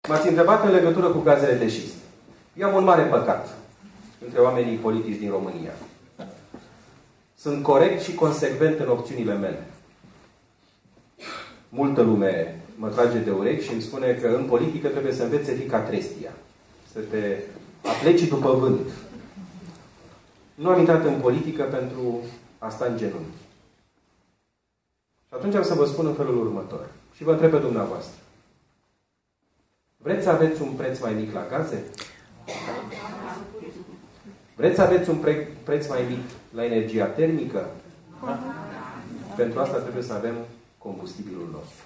M-ați întrebat în legătură cu gazele de șist. Eu am un mare păcat între oamenii politici din România. Sunt corect și consecvent în opțiunile mele. Multă lume mă trage de urechi și îmi spune că în politică trebuie să înveți să fii ca trestia. Să te apleci după vânt. Nu am intrat în politică pentru a sta în genunchi. Și atunci am să vă spun în felul următor. Și vă întreb pe dumneavoastră. Vreți să aveți un preț mai mic la gaze? Vreți să aveți un preț mai mic la energia termică? Pentru asta trebuie să avem combustibilul nostru.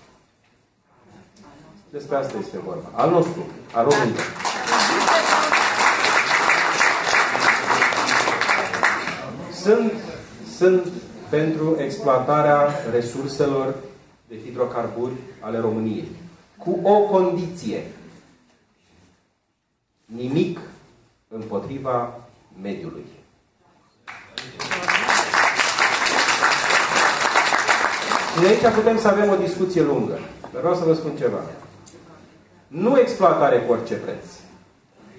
Despre asta este vorba. Al nostru, al României. Sunt pentru exploatarea resurselor de hidrocarburi ale României. Cu o condiție. Nimic împotriva mediului. Și de aici putem să avem o discuție lungă. Dar vreau să vă spun ceva. Nu exploatare cu orice preț.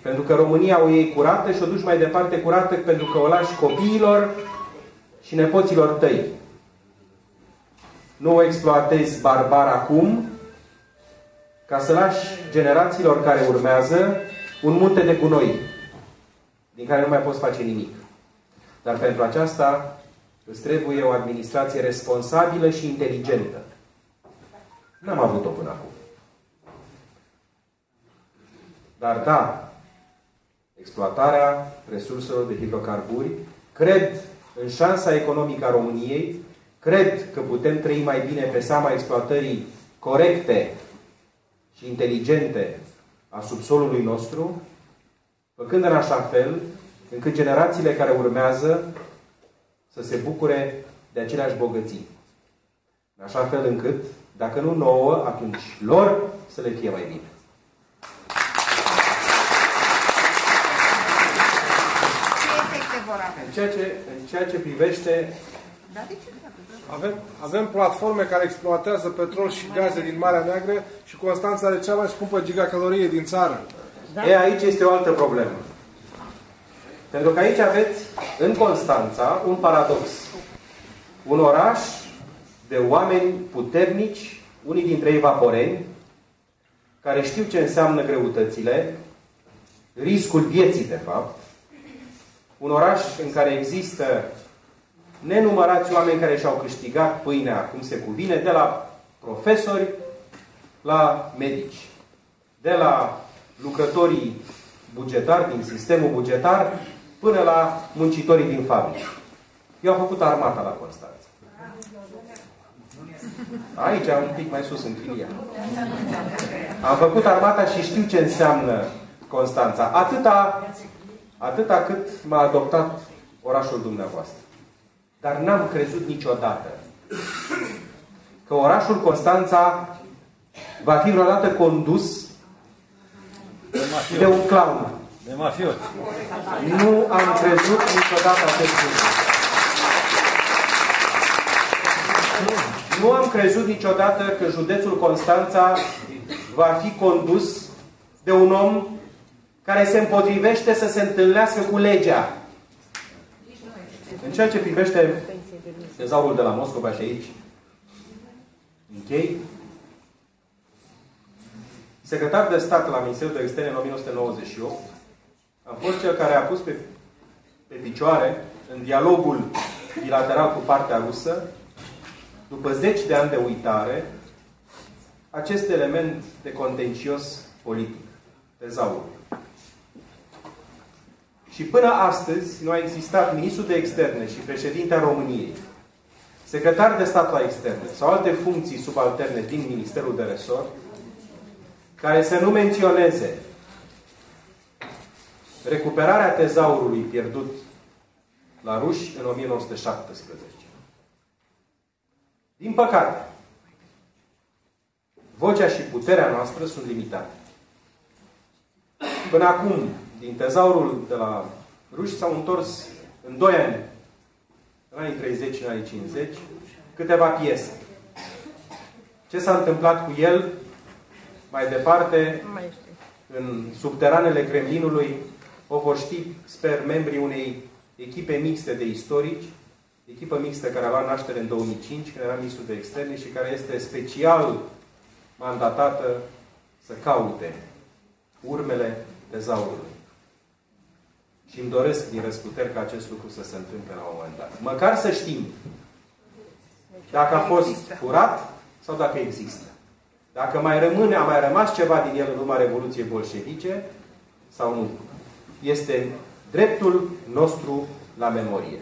Pentru că România o iei curată și o duci mai departe curată pentru că o lași copiilor și nepoților tăi. Nu o exploatezi barbar acum ca să lași generațiilor care urmează un munte de gunoi din care nu mai poți face nimic. Dar pentru aceasta îți trebuie o administrație responsabilă și inteligentă. N-am avut-o până acum. Dar da, exploatarea resurselor de hidrocarburi, cred în șansa economică a României, cred că putem trăi mai bine pe seama exploatării corecte și inteligente a subsolului nostru, făcând în așa fel încât generațiile care urmează să se bucure de aceleași bogății. În așa fel încât, dacă nu nouă, atunci lor să le fie mai bine. În ceea ce privește... Avem platforme care exploatează petrol și gaze din Marea Neagră și Constanța are cea mai scumpă gigacalorie din țară. Da? E, aici este o altă problemă. Pentru că aici aveți, în Constanța, un paradox. Un oraș de oameni puternici, unii dintre ei vaporeni, care știu ce înseamnă greutățile, riscul vieții, de fapt. Un oraș în care există nenumărați oameni care și-au câștigat pâinea cum se cuvine, de la profesori la medici, de la lucrătorii bugetari din sistemul bugetar până la muncitorii din fabrică. Eu am făcut armata la Constanța. Aici, un pic mai sus, în filia. Am făcut armata și știu ce înseamnă Constanța. Atâta cât m-a adoptat orașul dumneavoastră. Dar n-am crezut niciodată că orașul Constanța va fi vreodată condus de un clown. De mafiot. Nu am crezut niciodată acest lucru. Nu am crezut niciodată că județul Constanța va fi condus de un om care se împotrivește să se întâlnească cu legea. În ceea ce privește tezaurul de la Moscova și aici, închei, secretar de stat la Ministerul de Externe în 1998, am fost cel care a pus pe picioare, în dialogul bilateral cu partea rusă, după 10 de ani de uitare, acest element de contencios politic, tezaurul. Și până astăzi nu a existat ministrul de externe și președintea României, secretar de stat la externe sau alte funcții subalterne din Ministerul de Resort, care să nu menționeze recuperarea tezaurului pierdut la ruși în 1917. Din păcate, vocea și puterea noastră sunt limitate. Până acum, din tezaurul de la ruși s-au întors în 2 ani, în anii 30 și în anii 50, câteva piese. Ce s-a întâmplat cu el mai departe, în subteranele Kremlinului, o vor ști, sper, membrii unei echipe mixte de istorici, echipă mixtă care a luat naștere în 2005, când era ministrul de externe și care este special mandatată să caute urmele tezaurului. Și îmi doresc din răsputeri ca acest lucru să se întâmple la un moment dat. Măcar să știm dacă a fost furat sau dacă există. Dacă a mai rămas ceva din el în urma Revoluției bolșevice sau nu. Este dreptul nostru la memorie.